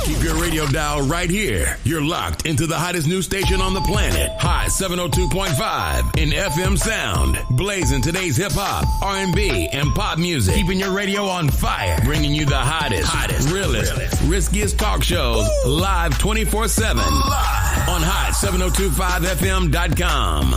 Keep your radio dial right here. You're locked into the hottest news station on the planet. Hot 702.5 in FM sound. Blazing today's hip-hop, R&B, and pop music. Keeping your radio on fire. Bringing you the hottest, realest, riskiest talk shows live 24/7 on hot7025fm.com.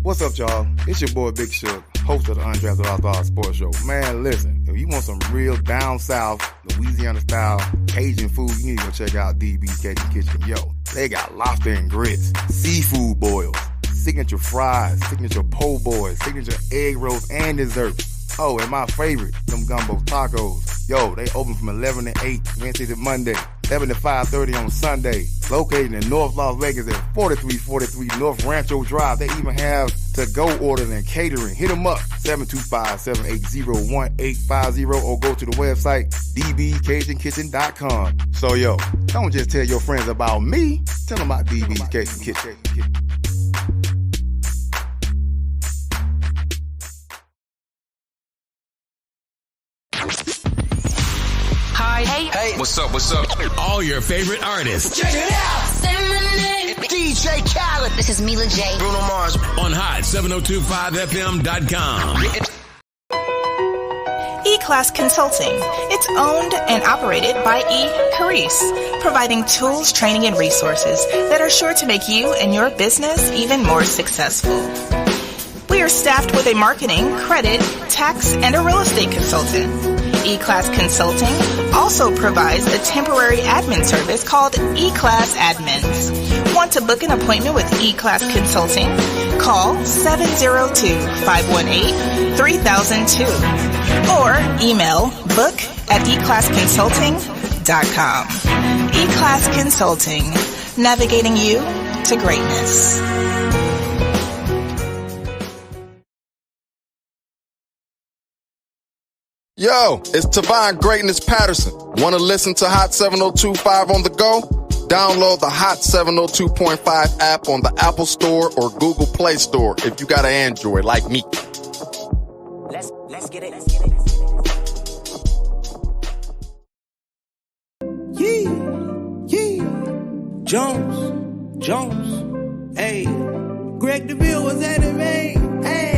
What's up, y'all? It's your boy Big Shook, host of the Undrafted Outlaw Sports Show. Man, listen, if you want some real down south, Louisiana-style Cajun food, you need to go check out DB's Cajun Kitchen. Yo, they got lobster and grits, seafood boils, signature fries, signature po' boys, signature egg rolls, and desserts. Oh, and my favorite, them gumbo tacos. Yo, they open from 11 to 8, Wednesday to Monday, 7 to 5:30 on Sunday. Located in North Las Vegas at 4343 North Rancho Drive. They even have to-go orders and catering. Hit them up, 725-780-1850, or go to the website, dbcajunkitchen.com. So, yo, don't just tell your friends about me. Tell them about DB's Cajun Kitchen. Hi. Hey. What's up? All your favorite artists. Check it out. Say my name. DJ Khaled. This is Mila J. Bruno Mars. On hot7025fm.com. E-Class Consulting. It's owned and operated by E-Carice, providing tools, training, and resources that are sure to make you and your business even more successful. We are staffed with a marketing, credit, tax, and a real estate consultant. E-Class Consulting also provides a temporary admin service called E-Class Admins. Want to book an appointment with E-Class Consulting? Call 702-518-3002 or email book@eclassconsulting.com. E-Class Consulting, navigating you to greatness. Yo, it's Tavon Greatness Patterson. Want to listen to Hot 702.5 on the go? Download the Hot 702.5 app on the Apple Store or Google Play Store if you got an Android like me. Let's get it. Yeah. Jones. Hey, Greg Deville was at it, man. Hey.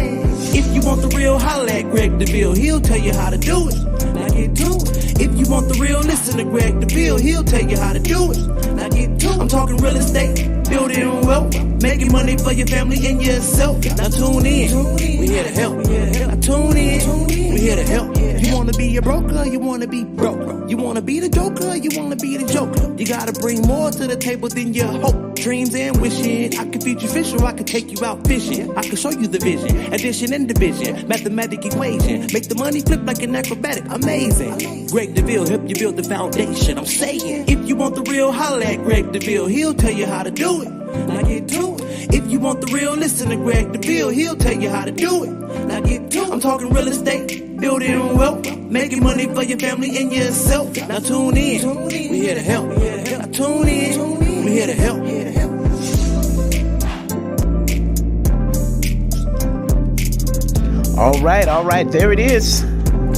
If you want the real, holla at Greg Deville. He'll tell you how to do it. Now get to it. If you want the real, listen to Greg Deville. He'll tell you how to do it. Now get to it. I'm talking real estate, building wealth, making money for your family and yourself. Now tune in. We here to help. Now tune in. We here to help. You wanna be a broker, you wanna be broke. You wanna be the joker, you wanna be the joker. You gotta bring more to the table than your hope, dreams, and wishing. I can feed you fish or I can take you out fishing. I can show you the vision, addition and division, mathematic equation. Make the money flip like an acrobatic, amazing. Greg Deville help you build the foundation. I'm saying, if you want the real, holla at Greg Deville. He'll tell you how to do it. Now get to it. If you want the real, listen to Greg Deville. He'll tell you how to do it. Now get to it. I'm talking real estate, building wealth, making money for your family and yourself. Now tune in. We here to help. Now tune in. We here to help. All right. There it is.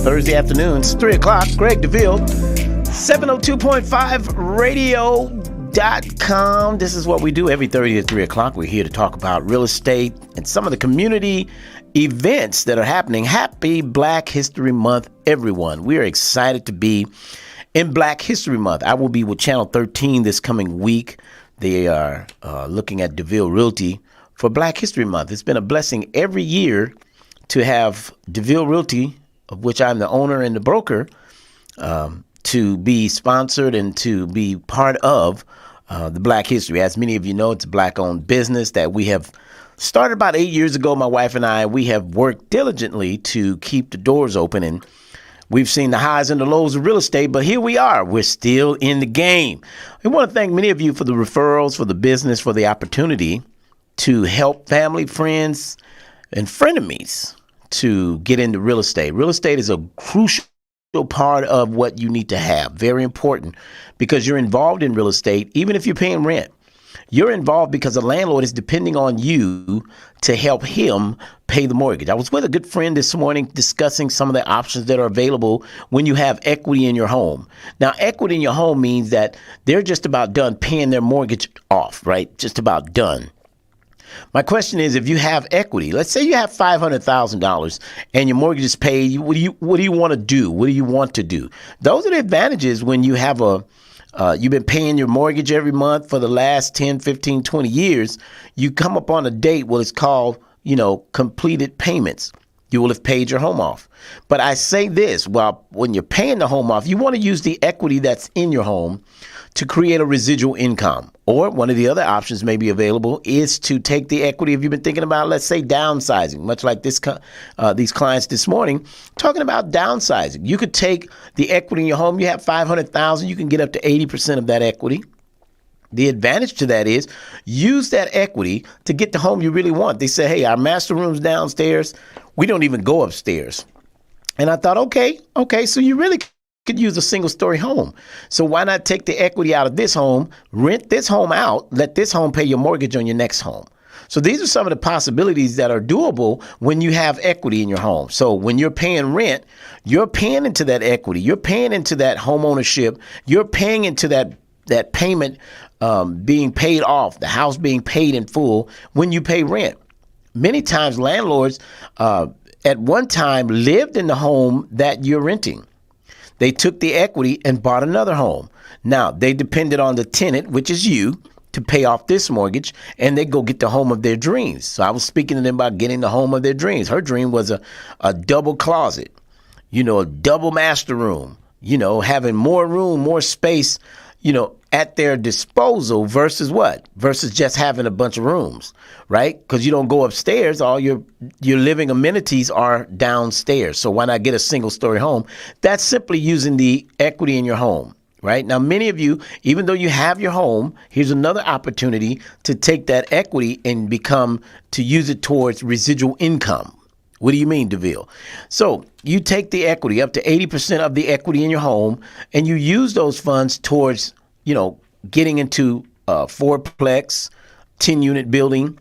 Thursday afternoon. It's 3 o'clock. Greg Deville, 702.5radio.com. This is what we do every Thursday at 3 o'clock. We're here to talk about real estate and some of the community events that are happening. Happy Black History Month, everyone. We are excited to be in Black History Month. I will be with Channel 13 this coming week. They are looking at Deville Realty for Black History Month. It's been a blessing every year to have Deville Realty, of which I'm the owner and the broker, to be sponsored and to be part of the Black History. As many of you know, it's a Black-owned business that we have started about 8 years ago. My wife and I, we have worked diligently to keep the doors open, and we've seen the highs and the lows of real estate, but here we are. We're still in the game. I want to thank many of you for the referrals, for the business, for the opportunity to help family, friends, and frenemies to get into real estate. Real estate is a crucial part of what you need to have. Very important, because you're involved in real estate, even if you're paying rent. You're involved because the landlord is depending on you to help him pay the mortgage. I was with a good friend this morning discussing some of the options that are available when you have equity in your home. Now, equity in your home means that they're just about done paying their mortgage off, right? Just about done. My question is, if you have equity, let's say you have $500,000 and your mortgage is paid, what do you want to do? What do you want to do? Those are the advantages when you have you've been paying your mortgage every month for the last 10, 15, 20 years. You come up on a date, well, it's called, completed payments. You will have paid your home off. But I say this, when you're paying the home off, you want to use the equity that's in your home to create a residual income. Or one of the other options may be available is to take the equity. If you've been thinking about, let's say, downsizing, much like these clients this morning, talking about downsizing. You could take the equity in your home. You have $500,000. You can get up to 80% of that equity. The advantage to that is use that equity to get the home you really want. They say, hey, our master room's downstairs. We don't even go upstairs. And I thought, okay, so you really could use a single story home. So why not take the equity out of this home, rent this home out, let this home pay your mortgage on your next home? So these are some of the possibilities that are doable when you have equity in your home. So when you're paying rent, you're paying into that equity. You're paying into that home ownership. You're paying into that payment being paid off, the house being paid in full when you pay rent. Many times landlords at one time lived in the home that you're renting. They took the equity and bought another home. Now, they depended on the tenant, which is you, to pay off this mortgage, and they go get the home of their dreams. So I was speaking to them about getting the home of their dreams. Her dream was a double closet, a double master room, having more room, more space, at their disposal versus what? Versus just having a bunch of rooms, right? Because you don't go upstairs. All your living amenities are downstairs. So why not get a single story home? That's simply using the equity in your home, right? Now, many of you, even though you have your home, here's another opportunity to take that equity and to use it towards residual income. What do you mean, Deville? So you take the equity, up to 80% of the equity in your home, and you use those funds towards getting into a fourplex, 10-unit building,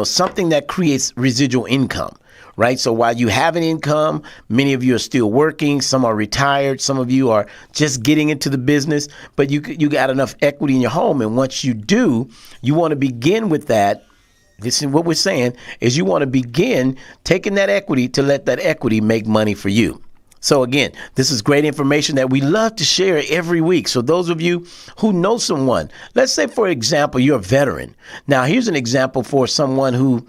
something that creates residual income, right? So while you have an income, many of you are still working, some are retired, some of you are just getting into the business, but you got enough equity in your home. And once you do, you want to begin with that. This is what we're saying is you want to begin taking that equity to let that equity make money for you. So again, this is great information that we love to share every week. So those of you who know someone, let's say, for example, you're a veteran. Now, here's an example for someone who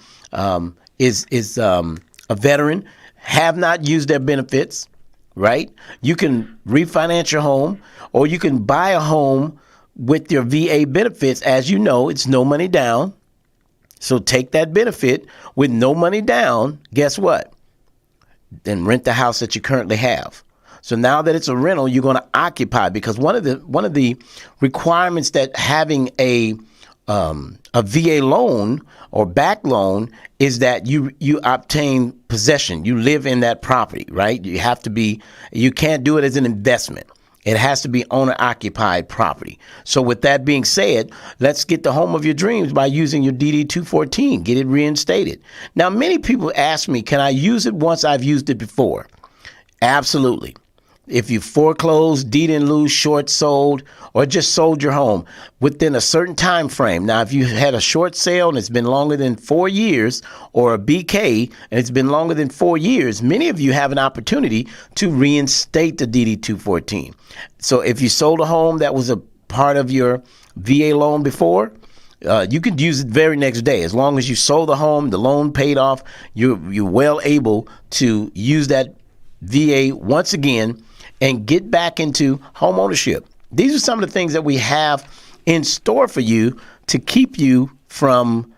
is a veteran, have not used their benefits, right? You can refinance your home, or you can buy a home with your VA benefits. As you know, it's no money down. So take that benefit with no money down. Guess what? Then rent the house that you currently have. So now that it's a rental, you're going to occupy, because one of the requirements that having a VA loan or back loan is that you obtain possession. You live in that property, right? You can't do it as an investment. It has to be owner-occupied property. So with that being said, let's get the home of your dreams by using your DD-214. Get it reinstated. Now, many people ask me, can I use it once I've used it before? Absolutely. If you foreclosed, deed in lieu, short sold, or just sold your home within a certain time frame. Now, if you had a short sale and it's been longer than 4 years, or a BK and it's been longer than 4 years, many of you have an opportunity to reinstate the DD-214. So if you sold a home that was a part of your VA loan before, you could use it very next day. As long as you sold the home, the loan paid off, you're well able to use that VA once again and get back into home ownership. These are some of the things that we have in store for you to keep you from,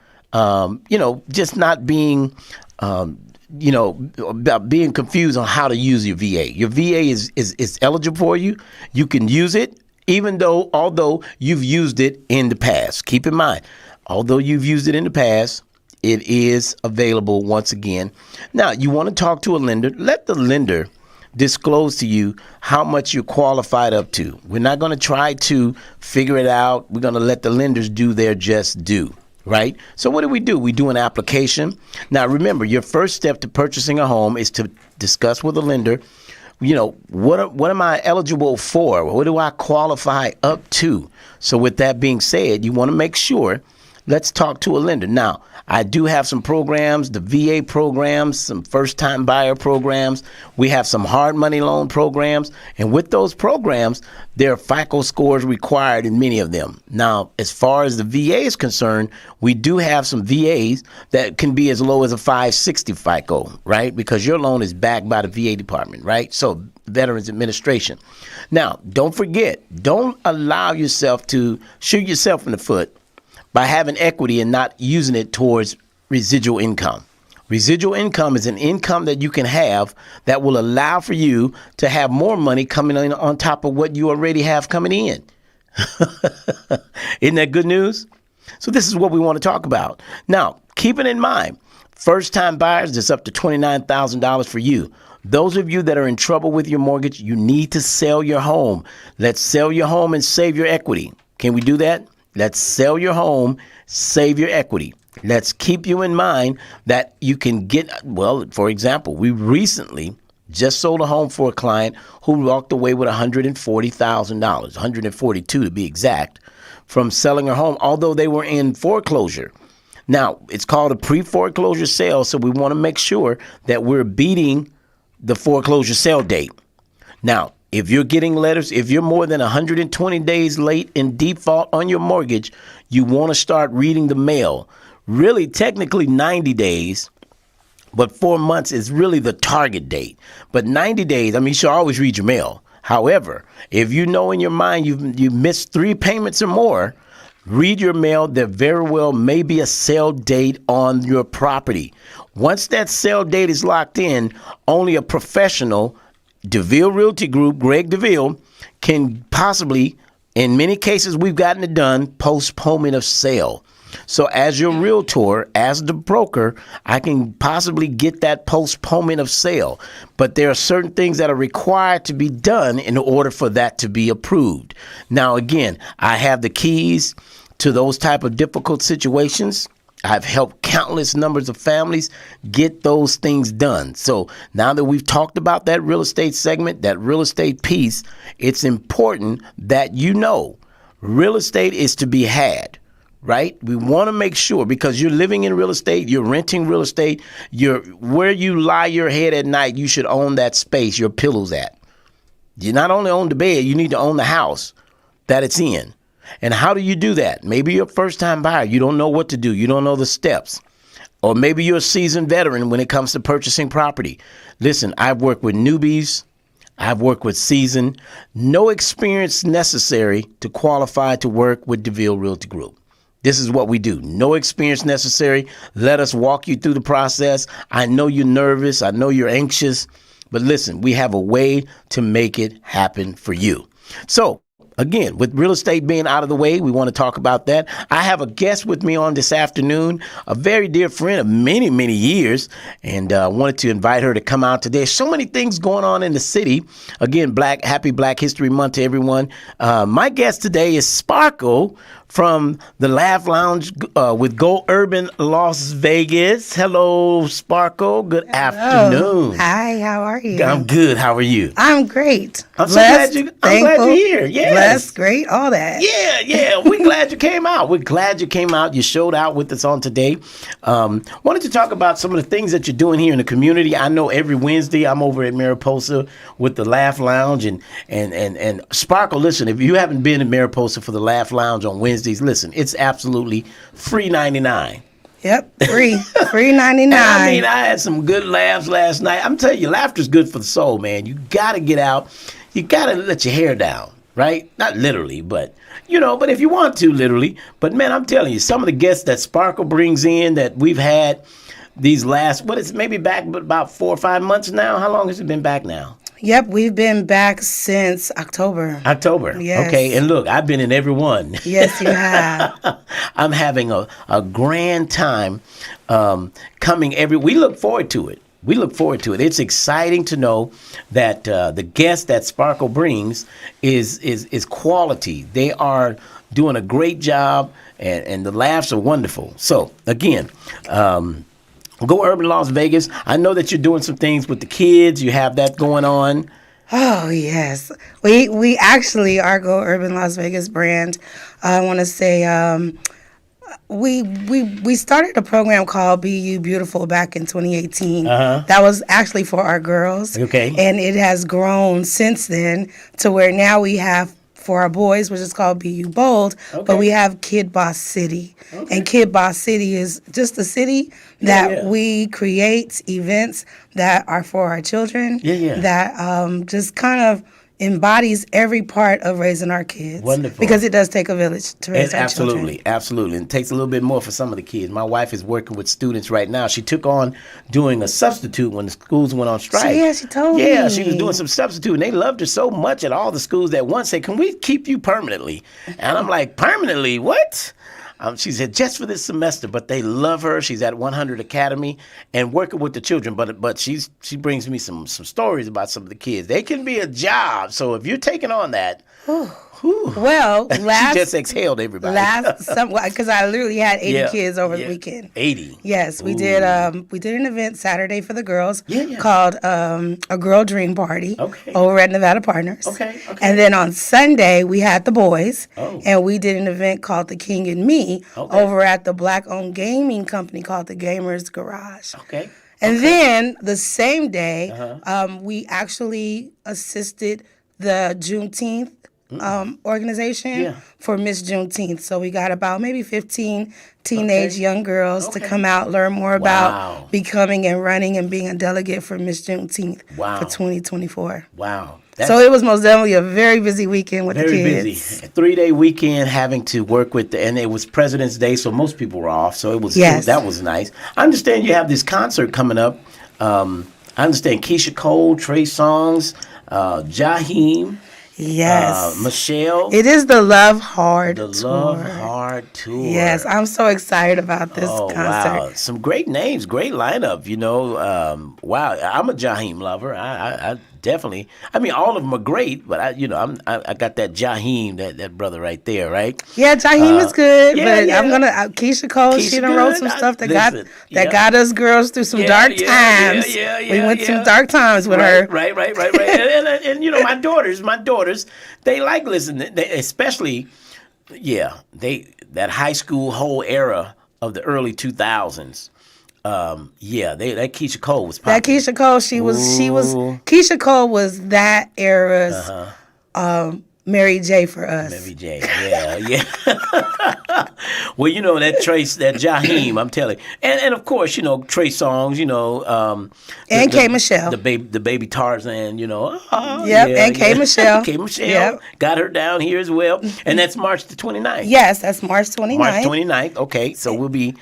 just not being, about being confused on how to use your VA. Your VA is eligible for you. You can use it, although you've used it in the past. Keep in mind, although you've used it in the past, it is available once again. Now, you want to talk to a lender. Let the lender disclose to you how much you're qualified up to. We're not going to try to figure it out. We're going to let the lenders do their just due, right? So what do? We do an application. Now, remember, your first step to purchasing a home is to discuss with a lender, what am I eligible for? What do I qualify up to? So with that being said, you want to make sure, let's talk to a lender. Now, I do have some programs, the VA programs, some first-time buyer programs. We have some hard money loan programs. And with those programs, there are FICO scores required in many of them. Now, as far as the VA is concerned, we do have some VAs that can be as low as a 560 FICO, right? Because your loan is backed by the VA department, right? So Veterans Administration. Now, don't forget, don't allow yourself to shoot yourself in the foot by having equity and not using it towards residual income. Residual income is an income that you can have that will allow for you to have more money coming in on top of what you already have coming in. Isn't that good news? So this is what we want to talk about. Now, keep it in mind, first-time buyers, it's up to $29,000 for you. Those of you that are in trouble with your mortgage, you need to sell your home. Let's sell your home and save your equity. Can we do that? Let's sell your home, save your equity. Let's keep you in mind that you can get, well, for example, we recently just sold a home for a client who walked away with $140,000, $142 to be exact, from selling her home, although they were in foreclosure. Now, it's called a pre-foreclosure sale, so we want to make sure that we're beating the foreclosure sale date. Now, if you're getting letters, if you're more than 120 days late in default on your mortgage, you want to start reading the mail. Really, technically 90 days, but 4 months is really the target date. But 90 days, I mean, you should always read your mail. However, if you know in your mind you've missed 3 payments or more, read your mail. There very well may be a sale date on your property. Once that sale date is locked in, only a professional, Deville Realty Group, Greg Deville, can possibly, in many cases we've gotten it done, postponement of sale. So as your realtor, as the broker, I can possibly get that postponement of sale. But there are certain things that are required to be done in order for that to be approved. Now, again, I have the keys to those type of difficult situations. I've helped countless numbers of families get those things done. So now that we've talked about that real estate segment, that real estate piece, it's important that you know real estate is to be had, right? We want to make sure, because you're living in real estate, you're renting real estate, where you lie your head at night, you should own that space your pillow's at. You not only own the bed, you need to own the house that it's in. And how do you do that? Maybe you're a first-time buyer. You don't know what to do. You don't know the steps. Or maybe you're a seasoned veteran when it comes to purchasing property. Listen, I've worked with newbies. I've worked with seasoned. No experience necessary to qualify to work with Deville Realty Group. This is what we do. No experience necessary. Let us walk you through the process. I know you're nervous. I know you're anxious. But listen, we have a way to make it happen for you. So, again, with real estate being out of the way, we want to talk about that. I have a guest with me on this afternoon, a very dear friend of many, many years, and wanted to invite her to come out today. So many things going on in the city. Again, happy Black History Month to everyone. My guest today is Sparkle from the Laugh Lounge with Go Urban Las Vegas. Hello, Sparkle. Good afternoon. Hi, how are you? I'm good. How are you? I'm great. I'm glad you're here. Yes. Blessed, great, all that. Yeah. We're glad you came out. We're glad you came out. You showed out with us on today. Wanted to talk about some of the things that you're doing here in the community. I know every Wednesday I'm over at Mariposa with the Laugh Lounge and Sparkle. Listen, if you haven't been in Mariposa for the Laugh Lounge on Wednesdays, listen, it's absolutely free 99. Yep, free 99. I mean, I had some good laughs last night. I'm telling you, laughter's good for the soul, man. You got to get out. You got to let your hair down, right? Not literally, but, but if you want to, literally. But, man, I'm telling you, some of the guests that Sparkle brings in that we've had these last, maybe back about 4 or 5 months now? How long has it been back now? Yep, we've been back since October. Yes. Okay, and look, I've been in every one. Yes, you have. I'm having a grand time coming we look forward to it. We look forward to it. It's exciting to know that the guest that Sparkle brings is quality. They are doing a great job, and the laughs are wonderful. So, again, Go Urban Las Vegas. I know that you're doing some things with the kids. You have that going on. Oh, yes. We actually, our Go Urban Las Vegas brand, I want to say, we started a program called Be You Beautiful back in 2018. That was actually for our girls. Okay. And it has grown since then to where now we have for our boys, which is called Be You Bold, but we have Kid Boss City. Okay. And Kid Boss City is just a city that we create events that are for our children, that just kind of embodies every part of raising our kids. Wonderful. Because it does take a village to raise our children. Absolutely. And it takes a little bit more for some of the kids. My wife is working with students right now. She took on doing a substitute when the schools went on strike. She told me. Yeah, she was doing some substitute, and they loved her so much at all the schools that once said, "Can we keep you permanently?" And I'm like, "Permanently? What?" She said, "Just for this semester," but they love her. She's at 100 Academy and working with the children. But she brings me some stories about some of the kids. They can be a job. So if you're taking on that, well, she just exhaled everybody. Because I literally had 80 kids over the weekend. 80. Yes, we did. We did an event Saturday for the girls called a Girl Dream Party over at Nevada Partners. Okay. And then on Sunday we had the boys, and we did an event called The King and Me over at the Black-owned gaming company called the Gamers Garage. Okay. And then the same day, we actually assisted the Juneteenth organization for Miss Juneteenth. So we got about maybe 15 teenage young girls to come out, learn more about becoming and running and being a delegate for Miss Juneteenth for 2024. Wow. So it was most definitely a very busy weekend with the kids. Very busy. A 3-day weekend having to work with, and it was President's Day, so most people were off. So it was that was nice. I understand you have this concert coming up. I understand Keisha Cole, Trey Songz, Jaheim. Yes. Michelle. It is the Love Hard Tour. The Love Hard Tour. Yes, I'm so excited about this concert. Wow. Some great names, great lineup, you know. Wow, I'm a Jaheim lover. I definitely, I mean, all of them are great, but I got that Jaheim, that brother right there, right? Yeah, Jaheim is good, but I'm gonna Keisha Cole. She done wrote some stuff that got us girls through some dark times. We went through dark times with her. Right. and you know, my daughters, they like listening, especially, that high school whole era of the early 2000s. That Keisha Cole was popular. That Keisha Cole, Keisha Cole was that era's Mary J for us. Mary J, yeah. Well, you know, that Jaheim, I'm telling you. And of course, you know, Trey Songz, you know. And K. Michelle. The baby Tarzan, you know. And K. Michelle. K. Michelle. Got her down here as well. And that's March the 29th. Yes, that's March 29th. March 29th, okay. So we'll be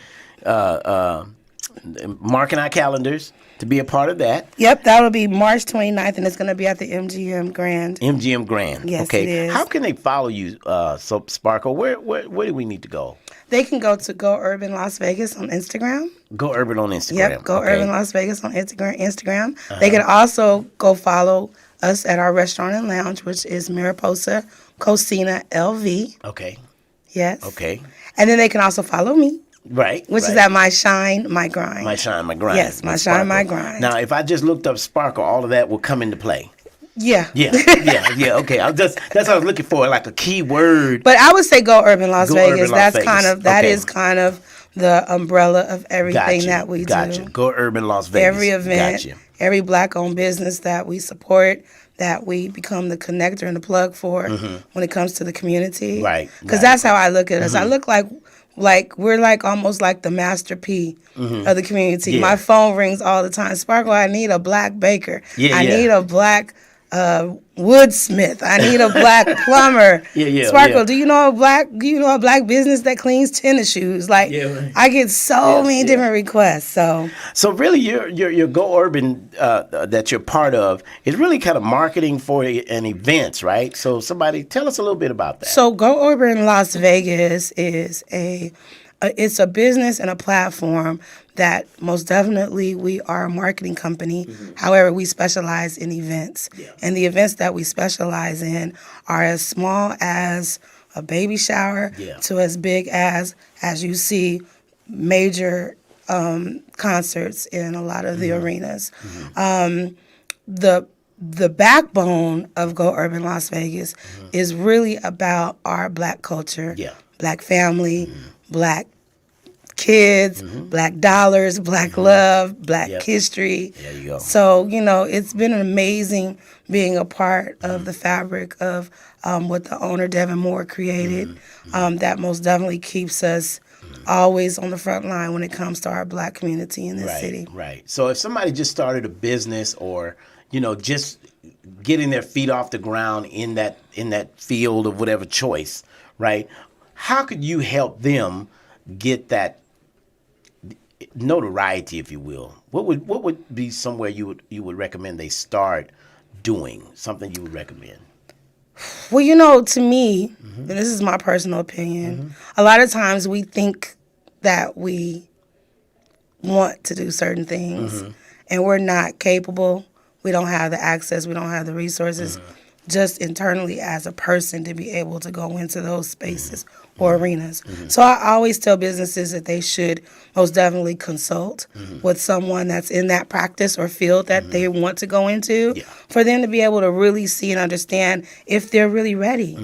marking our calendars to be a part of that. Yep, that'll be March 29th, and it's going to be at the MGM Grand. MGM Grand. Yes, okay. it is. How can they follow you, Sparkle? Where do we need to go? They can go to Go Urban Las Vegas on Instagram. Go Urban on Instagram. Yep, Go Urban Las Vegas on Instagram. They can also go follow us at our restaurant and lounge, which is Mariposa Cocina LV. Okay. Yes. Okay. And then they can also follow me. Right. Which is at My Shine, My Grind. My Shine, My Grind. Yes, My Shine, My Grind. Now, if I just looked up Sparkle, all of that will come into play. Yeah. Yeah. Okay. That's what I was looking for, like a key word. But I would say Go Urban Las Vegas. Urban Las Vegas. That is kind of the umbrella of everything that we do. Gotcha. Go Urban Las Vegas. Every event, every Black-owned business that we support, that we become the connector and the plug for when it comes to the community. Right. Because that's how I look at us. I look like we're like almost like the Master P of the community. Yeah. My phone rings all the time. Sparkle, I need a black baker. I need a black woodsmith. I need a black plumber. Sparkle, do you know a black business that cleans tennis shoes? I get so many different requests. So really, your Go Urban that you're part of is really kind of marketing for an events, right? So somebody tell us a little bit about that. So Go Urban Las Vegas is it's a business and a platform that most definitely we are a marketing company. However, we specialize in events. And the events that we specialize in are as small as a baby shower to as big as you see, major concerts in a lot of the arenas. The backbone of Go Urban Las Vegas is really about our Black culture, Black family, Black kids, Black dollars, Black love, Black history. There you go. So, it's been amazing being a part of the fabric of what the owner, Devin Moore, created. That most definitely keeps us always on the front line when it comes to our Black community in this city. Right. So if somebody just started a business or, just getting their feet off the ground in that field of whatever choice, right? How could you help them get that notoriety, if you will? What would be somewhere you would recommend they start doing? Something you would recommend? Well, to me, and this is my personal opinion, a lot of times we think that we want to do certain things and we're not capable. We don't have the access. We don't have the resources just internally as a person to be able to go into those spaces or arenas. So I always tell businesses that they should most definitely consult with someone that's in that practice or field that they want to go into for them to be able to really see and understand if they're really ready.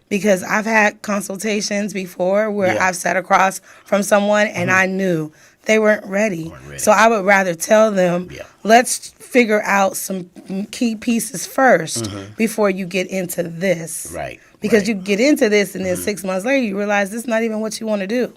Because I've had consultations before where I've sat across from someone and I knew they weren't ready. So I would rather tell them, let's figure out some key pieces first before you get into this. Right. Because you get into this and then 6 months later you realize this is not even what you want to do.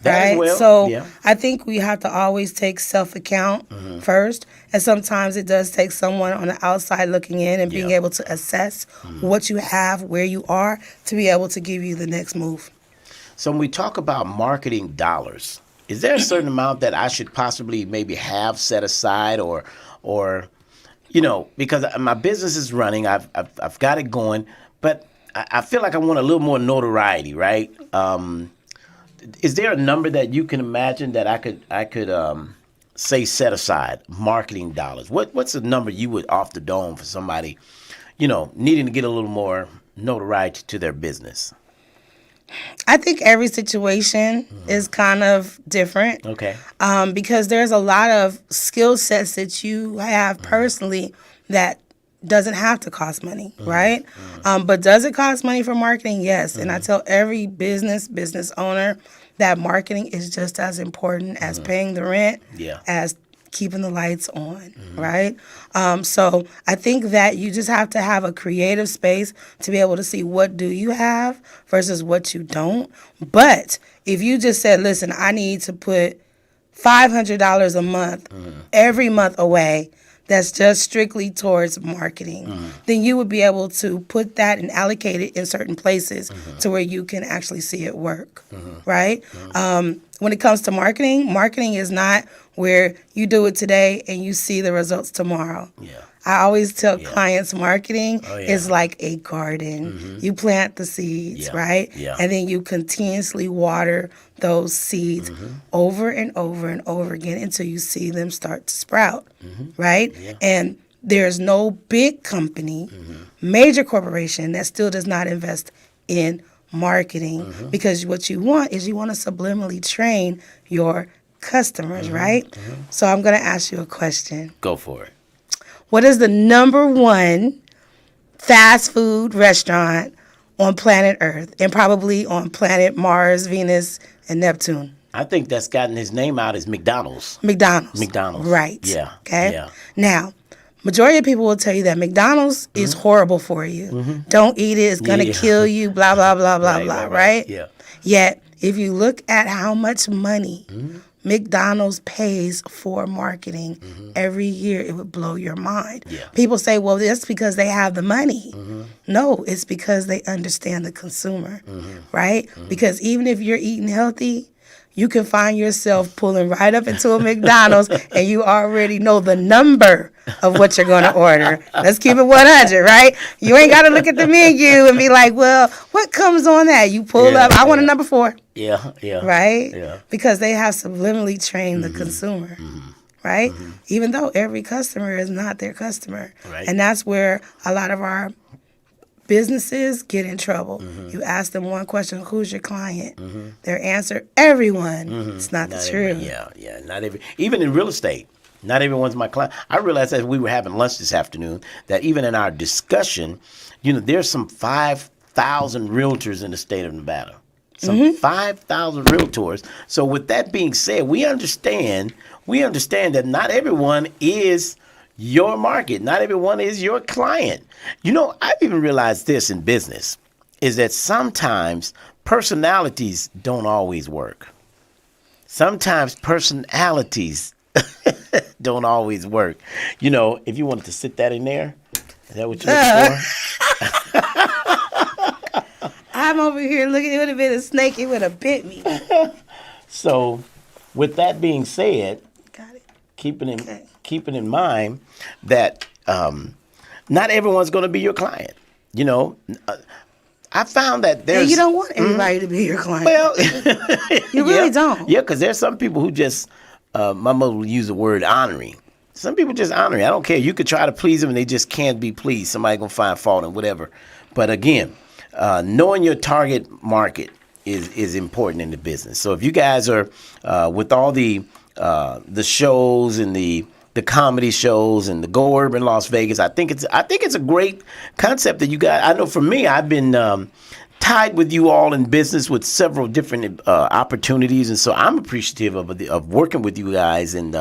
Right? Well, so I think we have to always take self-account first. And sometimes it does take someone on the outside looking in and being able to assess what you have, where you are, to be able to give you the next move. So when we talk about marketing dollars, is there a certain amount that I should possibly maybe have set aside or because my business is running, I've got it going, but I feel like I want a little more notoriety, right? Is there a number that you can imagine that I could say set aside marketing dollars? What's the number you would off the dome for somebody, needing to get a little more notoriety to their business? I think every situation is kind of different. Okay. Because there's a lot of skill sets that you have personally that doesn't have to cost money, right? But does it cost money for marketing? Yes. And I tell every business owner that marketing is just as important as paying the rent, as keeping the lights on, right? So I think that you just have to have a creative space to be able to see what do you have versus what you don't. But if you just said, listen, I need to put $500 a month, every month away, that's just strictly towards marketing, then you would be able to put that and allocate it in certain places to where you can actually see it work, right? When it comes to marketing is not where you do it today and you see the results tomorrow. I always tell clients marketing is like a garden. You plant the seeds, right? And then you continuously water those seeds over and over and over again until you see them start to sprout, right? And there's no big company, major corporation that still does not invest in marketing because what you want is you want to subliminally train your customers, right? So I'm going to ask you a question. Go for it. What is the number one fast food restaurant on planet Earth and probably on planet Mars, Venus, and Neptune? I think that's gotten his name out as McDonald's. McDonald's. Right. Yeah. Okay. Yeah. Now, majority of people will tell you that McDonald's is horrible for you. Don't eat it. It's going to kill you, blah, blah, blah, blah, blah, right? Yeah. Yet, if you look at how much money McDonald's pays for marketing every year, it would blow your mind. People say, well, that's because they have the money. No, it's because they understand the consumer, right? Because even if you're eating healthy, you can find yourself pulling right up into a McDonald's and you already know the number of what you're going to order. Let's keep it 100, right? You ain't got to look at the menu and be like, well, what comes on that? You pull up, I want a number 4. Yeah, yeah. Right? Yeah. Because they have subliminally trained the consumer. Right? Even though every customer is not their customer. Right. And that's where a lot of our businesses get in trouble. You ask them one question, who's your client? Their answer, everyone. It's not the truth. Yeah. Not every, even in real estate, not everyone's my client. I realized as we were having lunch this afternoon that even in our discussion, there's some 5,000 realtors in the state of Nevada. Some 5,000 realtors. So with that being said, we understand that not everyone is your market. Not everyone is your client. I've even realized this in business, is that sometimes personalities don't always work. Sometimes personalities don't always work. If you wanted to sit that in there, is that what you're looking for? I'm over here looking, it would have been a snake, it would have bit me. So, with that being said, Got it. keeping in mind that not everyone's going to be your client. I found that there's... And you don't want everybody to be your client. Well... you really don't. Yeah, because there's some people who just... my mother will use the word honoring. Some people just honoring. I don't care. You could try to please them and they just can't be pleased. Somebody going to find fault and whatever. But again, knowing your target market is important in the business. So if you guys are with all the shows and the comedy shows and the Go Urban Las Vegas, I think it's a great concept that you got. I know for me, I've been tied with you all in business with several different opportunities, and so I'm appreciative of working with you guys and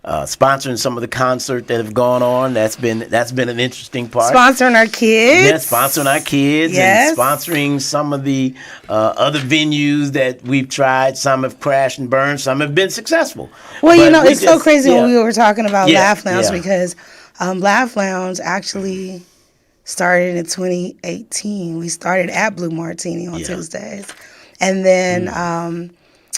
sponsoring some of the concerts that have gone on. That's been an interesting part. Sponsoring our kids. Yes, sponsoring our kids. Yes. And sponsoring some of the other venues that we've tried. Some have crashed and burned. Some have been successful. Well, it's so crazy when we were talking about Laugh Lounge because Laugh Lounge actually started in 2018. We started at Blue Martini on Tuesdays. And then...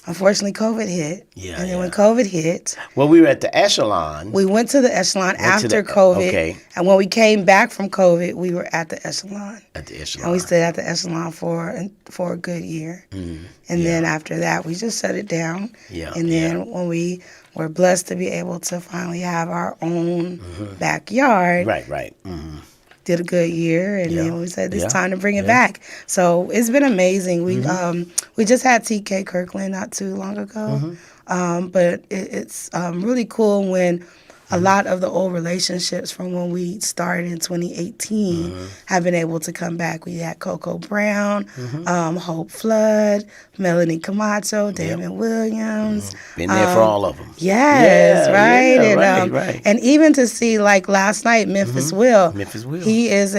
unfortunately, COVID hit. And then when COVID hit... Well, we were at the Echelon. We went to the Echelon after COVID. Okay. And when we came back from COVID, we were at the Echelon. And we stayed at the Echelon for a good year. And then after that, we just shut it down. And then when we were blessed to be able to finally have our own backyard... Right. Did a good year, and then we said it's time to bring it back. So it's been amazing. We just had TK Kirkland not too long ago, but it's really cool when a lot of the old relationships from when we started in 2018 have been able to come back. We had Coco Brown, Hope Flood, Melanie Camacho, Damon Williams. Been there for all of them. Yes, right. Yeah, and right. And even to see like last night, Memphis Will. He is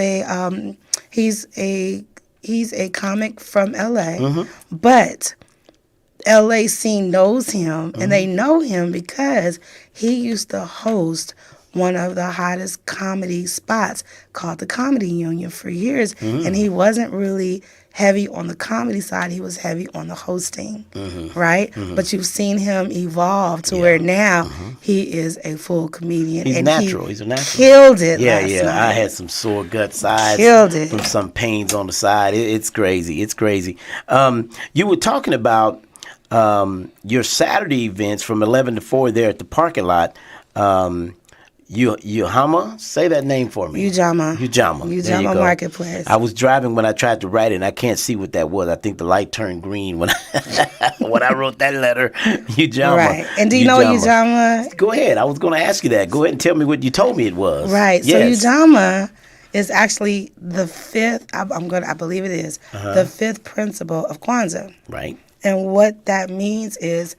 he's a comic from LA, but LA scene knows him, and they know him because he used to host one of the hottest comedy spots called the Comedy Union for years, and he wasn't really heavy on the comedy side. He was heavy on the hosting, right? But you've seen him evolve to where now he is a full comedian. He's natural. He's a natural. Killed it last night. I had some sore gut sides. Killed it. From some pains on the side. It's crazy. It's crazy. You were talking about your Saturday events from 11 to 4 there at the parking lot. Uhama? Say that name for me. Ujama Marketplace. I was driving when I tried to write it, and I can't see what that was. I think the light turned green when I wrote that letter. Ujama. Right. And do you know what Ujama? Go ahead. I was going to ask you that. Go ahead and tell me what you told me it was. Right. Yes. So Ujama is actually the fifth, I believe it is, the fifth principle of Kwanzaa. Right. And what that means is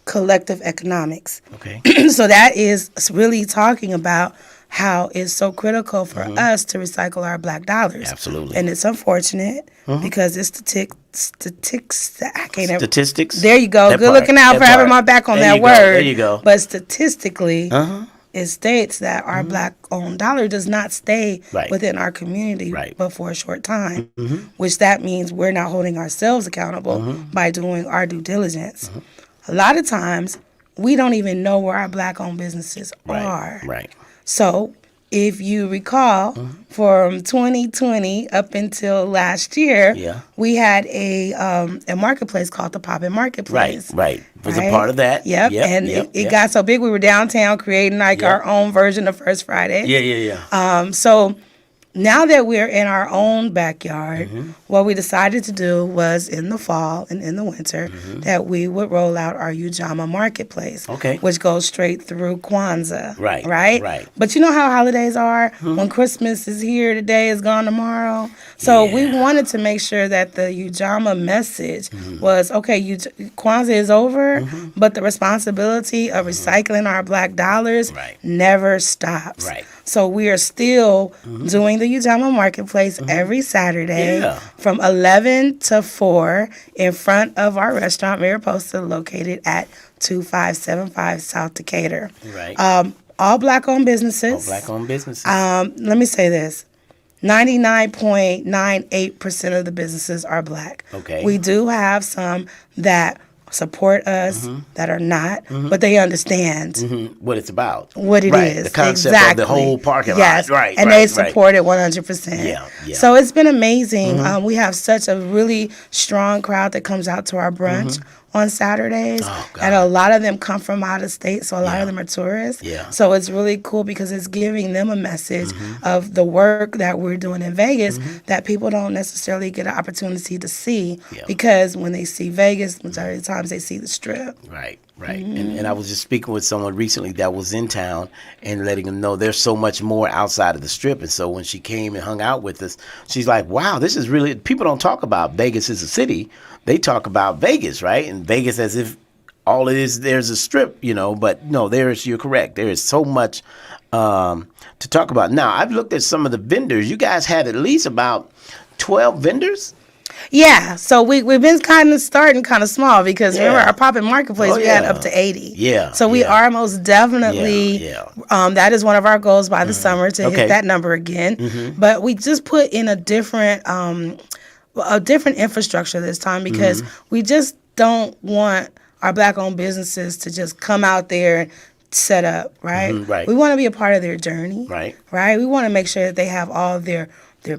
collective economics. Okay. So that is really talking about how it's so critical for us to recycle our black dollars. Absolutely. And it's unfortunate because it's statistics. There you go. Good looking out for having my back on that word. There you go. But statistically, it states that our black-owned dollar does not stay within our community but for a short time, which that means we're not holding ourselves accountable by doing our due diligence. a lot of times we don't even know where our Black-owned businesses are. Right. So if you recall, from 2020 up until last year, we had a marketplace called the Poppin' Marketplace. Right. Was a part of that. Yep. It got so big, we were downtown creating our own version of First Friday. Yeah. So now that we're in our own backyard, what we decided to do was in the fall and in the winter that we would roll out our Ujamaa Marketplace, which goes straight through Kwanzaa. Right. But you know how holidays are? When Christmas is here today, is gone tomorrow. So we wanted to make sure that the Ujamaa message was, okay, Kwanzaa is over, but the responsibility of recycling our Black dollars never stops. Right. So we are still doing the Ujamaa Marketplace every Saturday from 11 to 4 in front of our restaurant, Mariposa, located at 2575 South Decatur. Right. All Black-owned businesses. Let me say this. 99.98% of the businesses are Black. Okay. We do have some that support us that are not, but they understand what it's about, what it is, the concept of the whole parking lot, and they support it 100%. Yeah. So it's been amazing. We have such a really strong crowd that comes out to our brunch on Saturdays, and a lot of them come from out of state, so a lot of them are tourists. So it's really cool because it's giving them a message of the work that we're doing in Vegas that people don't necessarily get an opportunity to see, because when they see Vegas, majority of the times they see the Strip. Right. And I was just speaking with someone recently that was in town and letting them know there's so much more outside of the Strip. And so when she came and hung out with us, she's like, wow, this is really, people don't talk about Vegas as a city. They talk about Vegas, right? And Vegas as if all it is, there's a Strip, but no, you're correct. There is so much to talk about. Now, I've looked at some of the vendors. You guys had at least about 12 vendors? Yeah, so we've been starting kind of small because remember our Poppin' Marketplace, we had up to 80. So we are most definitely, that is one of our goals by the summer to hit that number again. But we just put in a different infrastructure this time because we just don't want our Black-owned businesses to just come out there and set up, right? We want to be a part of their journey, right? We want to make sure that they have all of their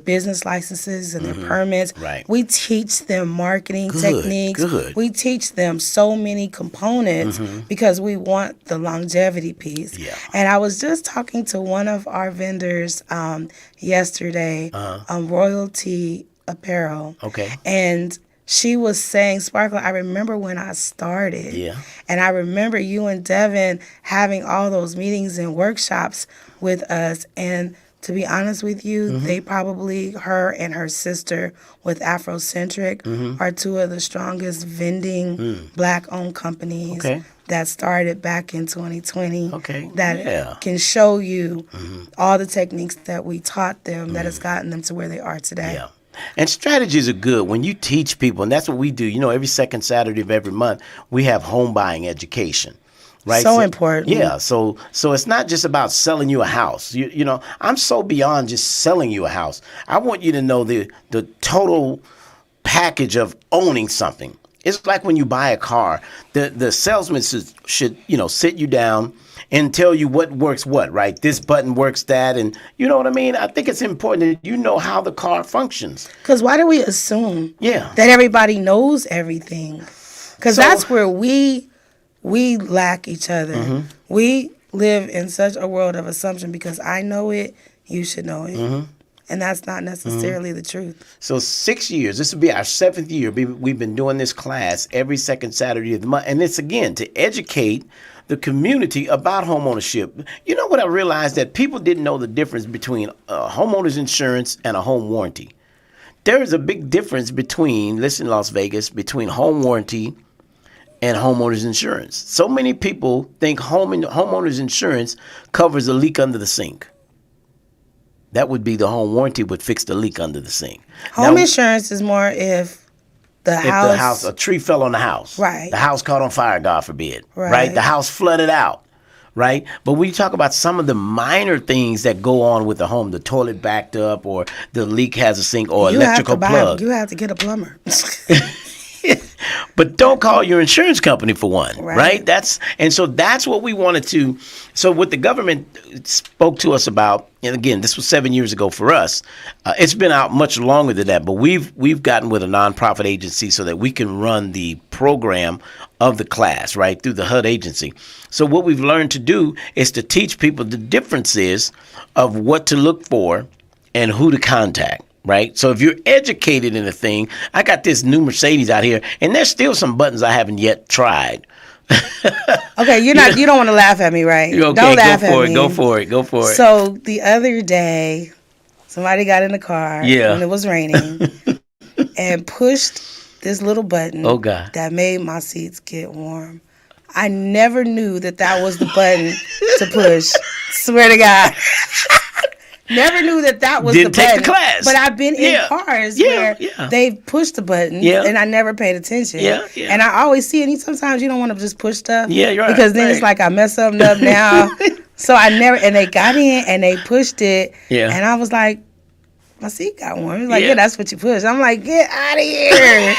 business licenses and their permits. We teach them marketing techniques. We teach them so many components because we want the longevity piece. And I was just talking to one of our vendors yesterday, Royalty Apparel. And she was saying, Sparkle, I remember when I started. And I remember you and Devin having all those meetings and workshops with us. And to be honest with you, they probably, her and her sister with Afrocentric, are two of the strongest vending Black-owned companies that started back in 2020 that can show you all the techniques that we taught them that has gotten them to where they are today. And strategies are good when you teach people, and that's what we do. Every second Saturday of every month, we have home buying education. Right? So important. Yeah. So it's not just about selling you a house. I'm so beyond just selling you a house. I want you to know the total package of owning something. It's like when you buy a car, the salesman should sit you down and tell you what works what, right? This button works that, and you know what I mean? I think it's important that you know how the car functions. Because why do we assume that everybody knows everything? Because that's where we lack each other. We live in such a world of assumption because I know it, you should know it. And that's not necessarily the truth. So 6 years, this will be our 7th year. We've been doing this class every second Saturday of the month. And it's, again, to educate the community about homeownership. You know what I realized? That people didn't know the difference between homeowner's insurance and a home warranty. There is a big difference between, listen, Las Vegas, between home warranty and homeowner's insurance. So many people think homeowner's insurance covers a leak under the sink. That would be the home warranty would fix the leak under the sink. Home insurance is more if a tree fell on the house. Right. The house caught on fire, God forbid. Right. The house flooded out. Right. But when you talk about some of the minor things that go on with the home, the toilet backed up or the leak has a sink or electrical plug. You have to get a plumber. But don't call your insurance company for one, right? That's what we wanted to. So what the government spoke to us about, and again, this was 7 years ago for us. It's been out much longer than that, but we've gotten with a nonprofit agency so that we can run the program of the class, right, through the HUD agency. So what we've learned to do is to teach people the differences of what to look for and who to contact. Right. So if you're educated in a thing, I got this new Mercedes out here, and there's still some buttons I haven't yet tried. Okay, you don't want to laugh at me, right? Okay, don't laugh at me. Go for it. So the other day, somebody got in the car when it was raining and pushed this little button that made my seats get warm. I never knew that was the button to push. Swear to God. Never knew that was Didn't the button. take the class. But I've been in cars where they push the button and I never paid attention. And I always see it. Sometimes you don't want to just push stuff. Yeah, you're right. Because then it's like I mess something up now. So and they got in and they pushed it. Yeah. And I was like, my seat got warm. He was like, that's what you push. I'm like, get out of here.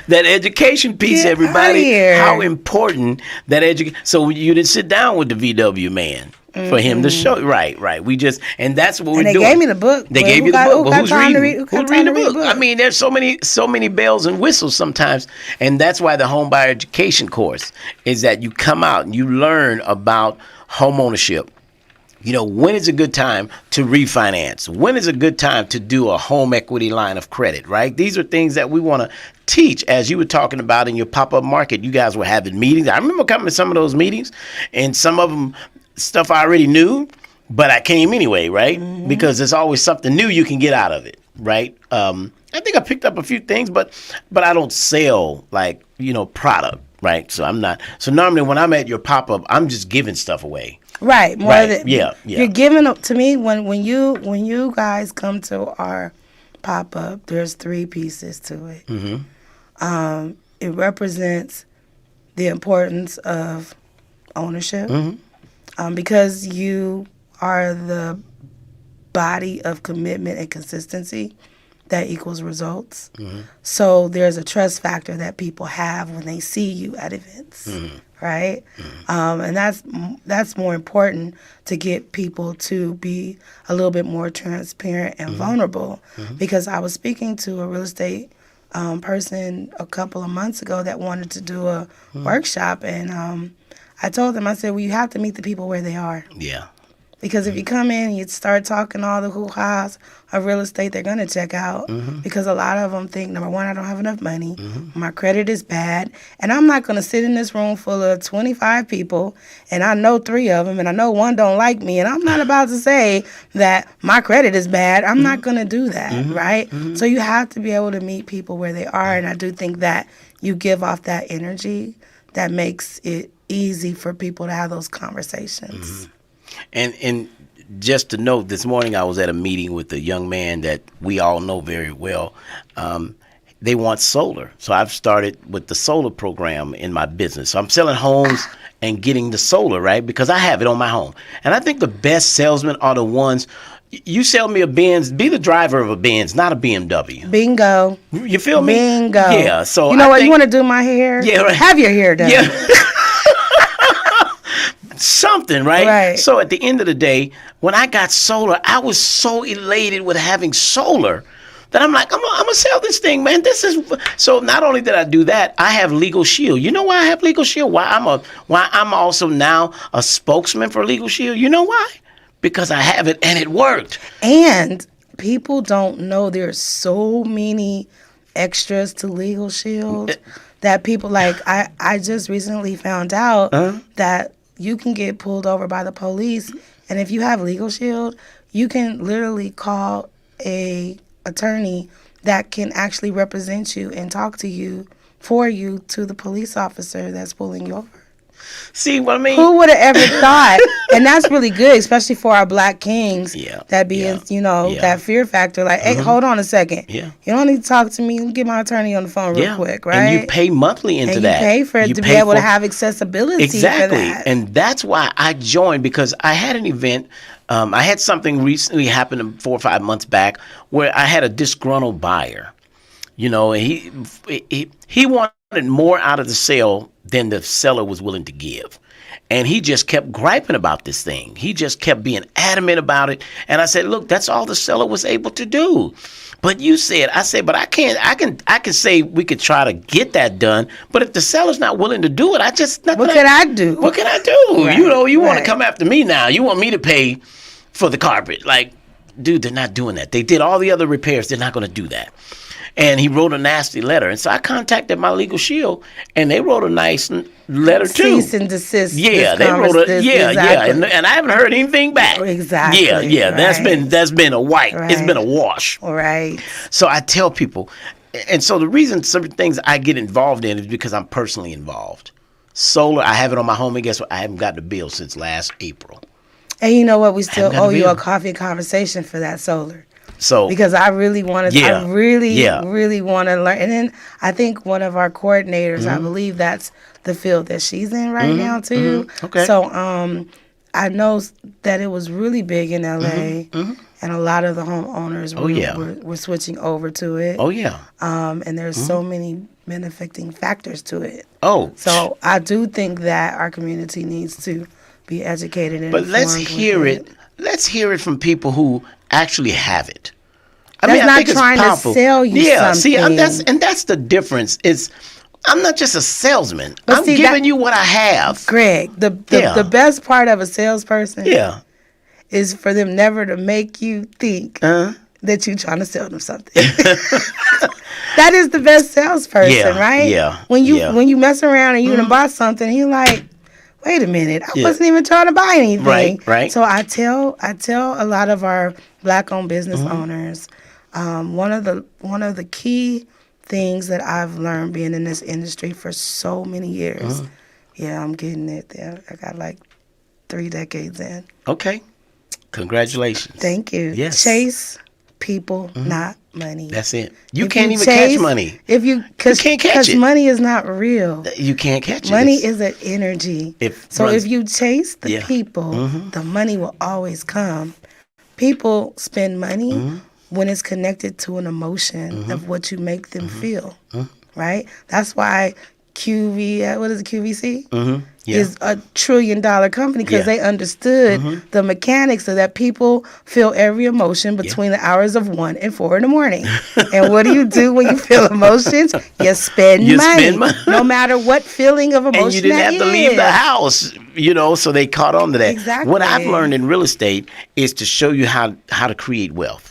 That education piece, everybody. How important that education. So you didn't sit down with the VW man. For him to show, right. We just, and that's what we're doing. They gave me the book. They gave you the book. Well, who's reading? Who's reading the book? I mean, there's so many bells and whistles sometimes, and that's why the home buyer education course is that you come out and you learn about home ownership. You know, when is a good time to refinance? When is a good time to do a home equity line of credit, right? These are things that we want to teach. As you were talking about in your pop-up market, you guys were having meetings. I remember coming to some of those meetings, and some of them, stuff I already knew, but I came anyway, right? Mm-hmm. Because there's always something new you can get out of it, right? I think I picked up a few things, but I don't sell product, right? So I'm not. So normally when I'm at your pop-up, I'm just giving stuff away. Right. You're giving up to me when you guys come to our pop-up. There's 3 pieces to it. Mm-hmm. It represents the importance of ownership. Mm-hmm. Because you are the body of commitment and consistency that equals results. Mm-hmm. So there's a trust factor that people have when they see you at events, right? Mm-hmm. And that's more important to get people to be a little bit more transparent and vulnerable. Mm-hmm. Because I was speaking to a real estate person a couple of months ago that wanted to do a workshop, and I told them, I said, well, you have to meet the people where they are. Yeah. Because if you come in and you start talking all the hoo-ha's of real estate, they're going to check out. Mm-hmm. Because a lot of them think, number one, I don't have enough money. Mm-hmm. My credit is bad. And I'm not going to sit in this room full of 25 people, and I know 3 of them, and I know 1 don't like me. And I'm not about to say that my credit is bad. I'm not going to do that, right? Mm-hmm. So you have to be able to meet people where they are. And I do think that you give off that energy that makes it easy for people to have those conversations. Mm-hmm. And just to note, this morning I was at a meeting with a young man that we all know very well. They want solar. So I've started with the solar program in my business. So I'm selling homes and getting the solar, right? Because I have it on my home. And I think the best salesmen are the ones, you sell me a Benz, be the driver of a Benz, not a BMW. Bingo. You feel me? Bingo. Yeah. So you know what? You want to do my hair? Yeah. Right. Have your hair done. Yeah. Something, right? So at the end of the day, when I got solar, I was so elated with having solar that I'm like, I'm gonna sell this thing, man. This is so. Not only did I do that, I have Legal Shield. You know why I have Legal Shield? Why I'm also now a spokesman for Legal Shield? You know why? Because I have it and it worked. And people don't know there's so many extras to Legal Shield that people like. I just recently found out that you can get pulled over by the police, and if you have Legal Shield, you can literally call a attorney that can actually represent you and talk to you for you to the police officer that's pulling you over. See what I mean? Who would have ever thought? And that's really good, especially for our black kings that be in, that fear factor. Like, hey, hold on a second. Yeah. You don't need to talk to me. Let me get my attorney on the phone real quick, right? And you pay monthly into that. You pay for it to be able to have accessibility for that. And that's why I joined, because I had an event. I had something recently happen 4 or 5 months back where I had a disgruntled buyer You know, and he wanted more out of the sale than the seller was willing to give. And he just kept griping about this thing. He just kept being adamant about it. And I said, look, that's all the seller was able to do. But but I can say we could try to get that done. But if the seller's not willing to do it, what can I do? What can I do? Right, you want to come after me now. You want me to pay for the carpet. Like, dude, they're not doing that. They did all the other repairs. They're not going to do that. And he wrote a nasty letter. And so I contacted my legal shield, and they wrote a nice letter too. Cease and desist. Yeah, they wrote and I haven't heard anything back. Exactly. Yeah. Right. That's been a white. Right. It's been a wash. Right. So I tell people, and so the reason certain things I get involved in is because I'm personally involved. Solar, I have it on my home, and guess what? I haven't gotten a bill since last April. And you know what? We still owe you a coffee conversation for that solar. So because I really want to, I really want to learn. And then I think one of our coordinators, I believe that's the field that she's in right now too. Okay. So I know that it was really big in LA, and a lot of the homeowners were switching over to it. Oh yeah. And there's so many benefiting factors to it. Oh. So I do think that our community needs to be educated and but informed. let's hear it. Let's hear it from people who actually have it. I think trying to sell you something. Yeah, see, that's the difference. I'm not just a salesman. I'm giving you what I have. Greg, the best part of a salesperson is for them never to make you think that you're trying to sell them something. That is the best salesperson, right? Yeah. When you mess around and you done bought something, you're like, wait a minute, I wasn't even trying to buy anything. Right. So I tell a lot of our Black-owned business owners, one of the key things that I've learned being in this industry for so many years. Yeah, I'm getting it there. I got like 3 decades in. Okay. Congratulations. Thank you. Yes. Chase people, not money. That's it. You can't even catch money. You can't catch it. Because money is not real. You can't catch it. Money is an energy. If you chase the people, the money will always come. People spend money when it's connected to an emotion of what you make them feel, right? That's why QVC? Is a $1 trillion company because they understood the mechanics so that people feel every emotion between the hours of 1 and 4 in the morning. And what do you do when you feel emotions? You spend money. No matter what feeling of emotion. And you didn't have to leave the house, so they caught on to that. Exactly. What I've learned in real estate is to show you how to create wealth.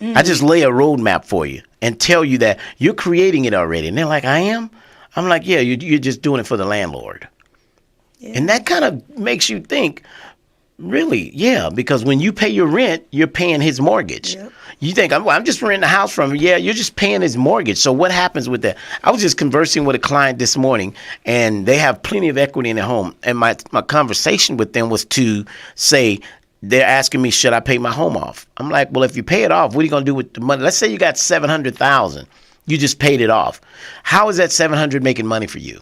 I just lay a roadmap for you and tell you that you're creating it already. And they're like, I am? I'm like, yeah, you're just doing it for the landlord. Yeah. And that kind of makes you think, really, because when you pay your rent, you're paying his mortgage. Yep. You think, I'm just renting a house from him. Yeah, you're just paying his mortgage. So what happens with that? I was just conversing with a client this morning, and they have plenty of equity in their home. And my conversation with them was to say, they're asking me, should I pay my home off? I'm like, well, if you pay it off, what are you going to do with the money? Let's say you got $700,000. You just paid it off. How is that $700 making money for you?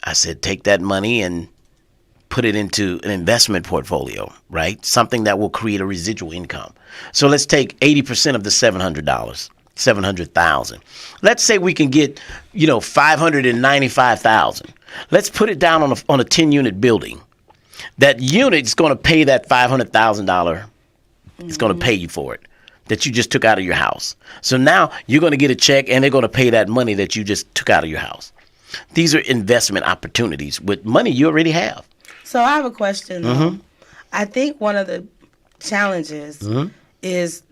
I said, take that money and put it into an investment portfolio, right? Something that will create a residual income. So let's take 80% of the $700, $700,000. Let's say we can get, $595,000. Let's put it down on a 10-unit building. That unit is going to pay that $500,000. It's going to pay you for it that you just took out of your house. So now you're going to get a check and they're going to pay that money that you just took out of your house. These are investment opportunities with money you already have. So I have a question, though. I think one of the challenges is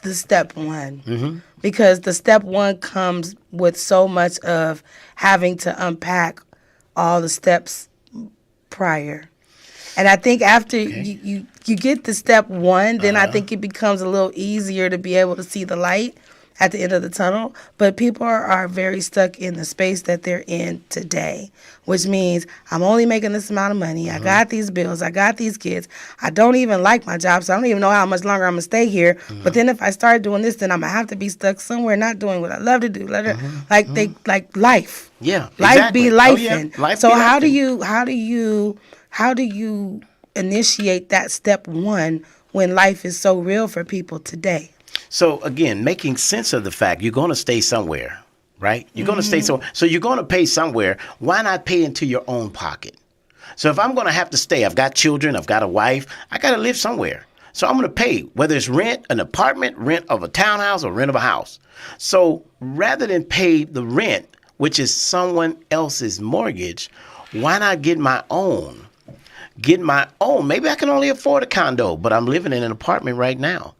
the step one. Because the step one comes with so much of having to unpack all the steps prior. And I think after you get to step one, then I think it becomes a little easier to be able to see the light at the end of the tunnel. But people are very stuck in the space that they're in today, which means I'm only making this amount of money. I got these bills. I got these kids. I don't even like my job, so I don't even know how much longer I'm going to stay here. But then if I start doing this, then I'm going to have to be stuck somewhere not doing what I love to do. Like life. Yeah, life exactly. be life. So how do you initiate that step one when life is so real for people today? So again, making sense of the fact you're going to stay somewhere, right? You're going to stay somewhere. So you're going to pay somewhere. Why not pay into your own pocket? So if I'm going to have to stay, I've got children, I've got a wife, I got to live somewhere. So I'm going to pay, whether it's rent, an apartment, rent of a townhouse, or rent of a house. So rather than pay the rent, which is someone else's mortgage, why not get my own? Get my own. Maybe I can only afford a condo, but I'm living in an apartment right now.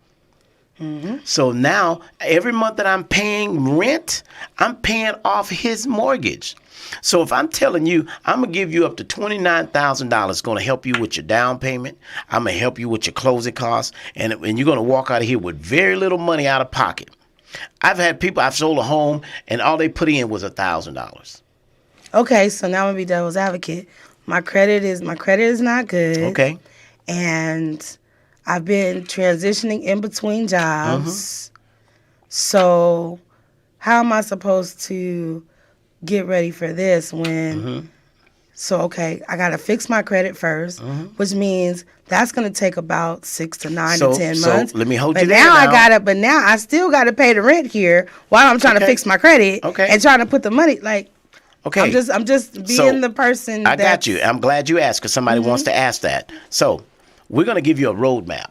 So now every month that I'm paying rent, I'm paying off his mortgage. So if I'm telling you, I'm going to give you up to $29,000, going to help you with your down payment. I'm going to help you with your closing costs. And you're going to walk out of here with very little money out of pocket. I've had people, I've sold a home and all they put in was $1,000. Okay, so now I'm going to be devil's advocate. My credit is not good. Okay. And I've been transitioning in between jobs. So how am I supposed to get ready for this when... So, okay, I got to fix my credit first, which means that's going to take about 6 to 9 to 10 months. So let me hold but you there now. But now I still got to pay the rent here while I'm trying to fix my credit and trying to put the money, Okay. I'm just being the person I got you. I'm glad you asked because somebody wants to ask that. So we're going to give you a roadmap.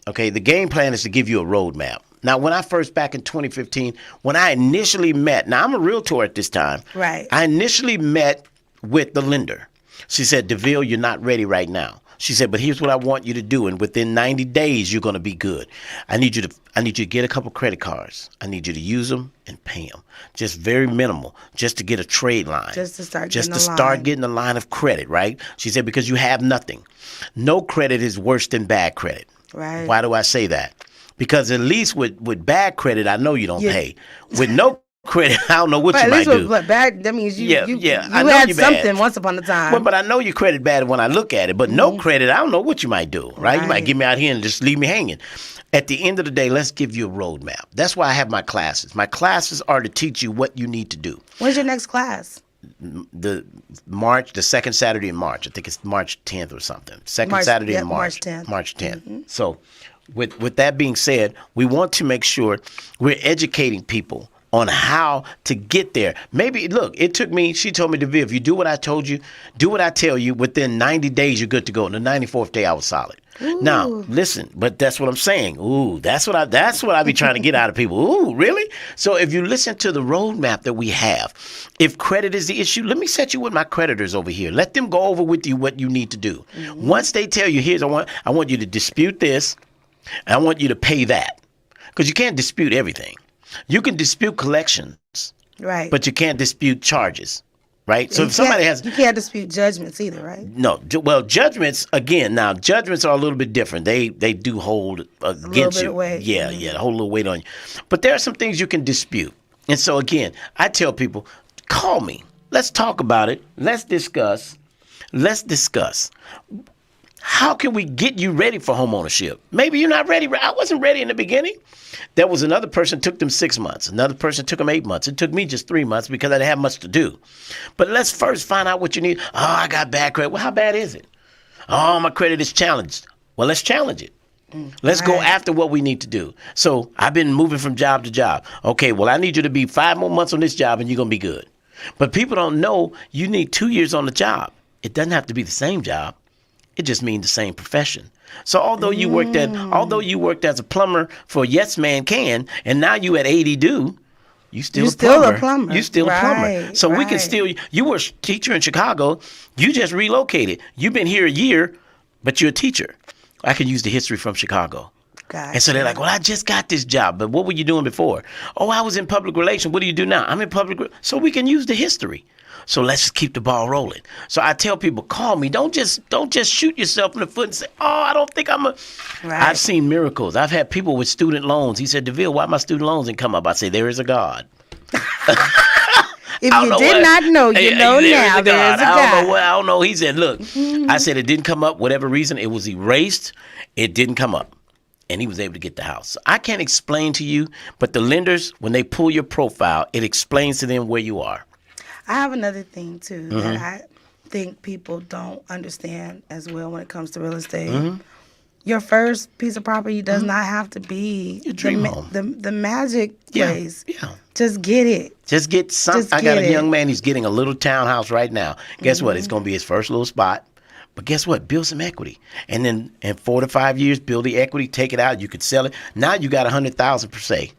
Okay, the game plan is to give you a roadmap. Now, when I first, back in 2015, when I initially met, now I'm a realtor at this time. Right. I initially met with the lender. She said, Deville, you're not ready right now. She said, but here's what I want you to do. And within 90 days, you're going to be good. I need you to get a couple credit cards. I need you to use them and pay them. Just very minimal, just to get a trade line. Just to start getting a line of credit, right? She said, because you have nothing. No credit is worse than bad credit. Right. Why do I say that? Because at least with bad credit, I know you don't pay. With no credit, I don't know what you might do. But bad, that means you I know had you something bad. once upon a time. But I know your credit bad when I look at it. But no credit, I don't know what you might do, right? You might get me out here and just leave me hanging. At the end of the day, let's give you a roadmap. That's why I have my classes. My classes are to teach you what you need to do. When's your next class? The second Saturday in March. I think it's March 10th or something. Saturday in March. March 10th. So with that being said, we want to make sure we're educating people on how to get there. Maybe, look, it took me, she told me, Deville, if you do what I told you, do what I tell you, within 90 days, you're good to go. And the 94th day, I was solid. Ooh. Now, listen, but that's what I'm saying. Ooh, that's what I be trying to get out of people. Ooh, really? So if you listen to the roadmap that we have, if credit is the issue, let me set you with my creditors over here. Let them go over with you what you need to do. Once they tell you, I want you to dispute this, and I want you to pay that. Because you can't dispute everything. You can dispute collections, right? But you can't dispute charges, right? So if somebody you can't dispute judgments either, right? No, well, judgments judgments are a little bit different. They do hold against you. Weight. Yeah, hold a little weight on you. But there are some things you can dispute, and so again, I tell people, call me. Let's talk about it. Let's discuss. How can we get you ready for home ownership? Maybe you're not ready. I wasn't ready in the beginning. There was another person took them 6 months. Another person took them 8 months. It took me just 3 months because I didn't have much to do. But let's first find out what you need. Oh, I got bad credit. Well, how bad is it? Oh, my credit is challenged. Well, let's challenge it. Let's go after what we need to do. So I've been moving from job to job. Okay, well, I need you to be 5 more months on this job and you're going to be good. But people don't know you need 2 years on the job. It doesn't have to be the same job. It just means the same profession. So although you worked as a plumber for Yes Man Can, and now you at 80 Do, you still a plumber. You still a plumber. So we can still. You were a teacher in Chicago. You just relocated. You've been here a year, but you're a teacher. I can use the history from Chicago. Gotcha. And so they're like, well, I just got this job, but what were you doing before? Oh, I was in public relations. What do you do now? I'm in so we can use the history. So let's just keep the ball rolling. So I tell people, call me. Don't just shoot yourself in the foot and say, oh, I don't think I'm a... Right. I've seen miracles. I've had people with student loans. He said, Deville, why my student loans didn't come up? I say, there is a God. If you did not know, you know now. There is a God. I don't know. He said, look, I said it didn't come up. Whatever reason, it was erased. It didn't come up. And he was able to get the house. So I can't explain to you, but the lenders, when they pull your profile, it explains to them where you are. I have another thing, too, that I think people don't understand as well when it comes to real estate. your first piece of property does not have to be your dream home. The magic place. Yeah. Just get it. Just get some. I got a young man. He's getting a little townhouse right now. Guess what? It's going to be his first little spot. But guess what? Build some equity. And then in 4 to 5 years, build the equity, take it out. You could sell it. Now you got $100,000 per se.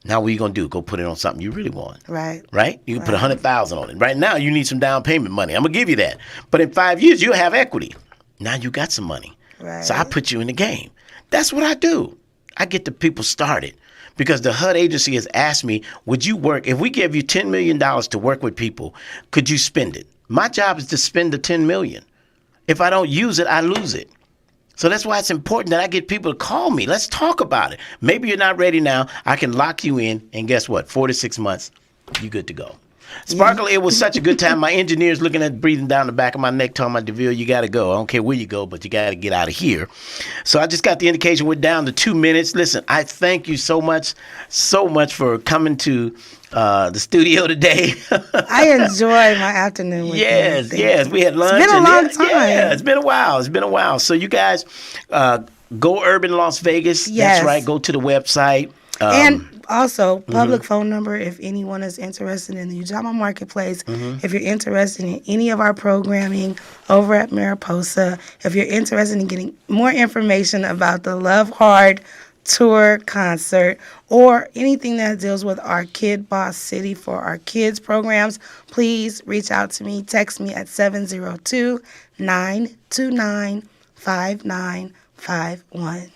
Now what are you going to do? Go put it on something you really want. Right. Right? You can put $100,000 on it. Right now you need some down payment money. I'm going to give you that. But in 5 years, you'll have equity. Now you got some money. Right. So I put you in the game. That's what I do. I get the people started. Because the HUD agency has asked me, would you work, if we give you $10 million to work with people, could you spend it? My job is to spend the $10 million. If I don't use it, I lose it. So that's why it's important that I get people to call me. Let's talk about it. Maybe you're not ready now. I can lock you in, and guess what? 4 to 6 months, you're good to go. Sparkle, it was such a good time. My engineer's looking at breathing down the back of my neck, talking about Deville, you got to go. I don't care where you go, but you got to get out of here. So I just got the indication we're down to 2 minutes. Listen, I thank you so much for coming to the studio today. I enjoyed my afternoon with you. Yes. We had lunch. It's been a long time. Yeah, it's been a while. So you guys, go Urban Las Vegas. Yes. That's right. Go to the website. And also, public phone number if anyone is interested in the Ujamaa Marketplace. If you're interested in any of our programming over at Mariposa. If you're interested in getting more information about the Love Hard Tour concert or anything that deals with our Kid Boss City for our kids programs, please reach out to me. Text me at 702-929-5951.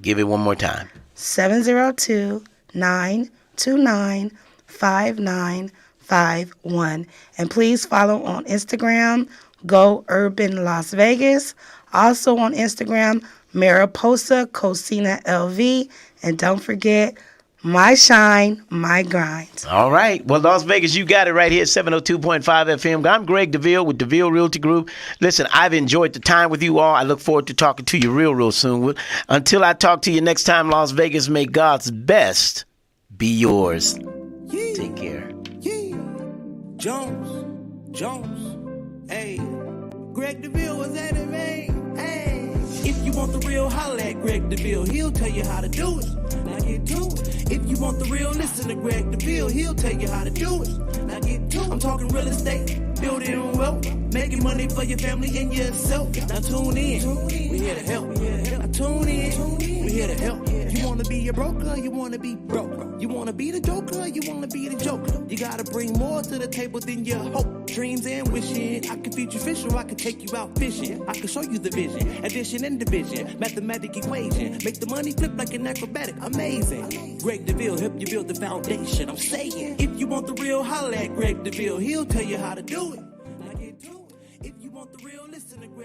Give it one more time. 702-929-5951. And please follow on Instagram, Go Urban Las Vegas. Also on Instagram, Mariposa Cocina LV. And don't forget, my shine, my grind. All right. Well, Las Vegas, you got it right here, 702.5 FM. I'm Greg Deville with Deville Realty Group. Listen, I've enjoyed the time with you all. I look forward to talking to you real soon. Until I talk to you next time, Las Vegas, may God's best be yours. Yeah. Take care. Yeah. Jones, hey. Greg Deville was at it, man. Hey. If you want the real, holla at Greg Deville. He'll tell you how to do it. Now get to it. If you want the real, listen to Greg Deville. He'll tell you how to do it. Now get to it. I'm talking real estate, building wealth, making money for your family and yourself. Now tune in. We here to help. Now tune in. We here to help. You wanna be a broker, you wanna be broke. You wanna be the joker, you wanna be the joker. You gotta bring more to the table than your hope, dreams, and wishing. I can feed you fish or I can take you out fishing. I can show you the vision, addition and division, mathematic equation. Make the money flip like an acrobatic, amazing. Greg Deville, help you build the foundation. I'm saying, if you want the real, holla at Greg Deville. He'll tell you how to do it.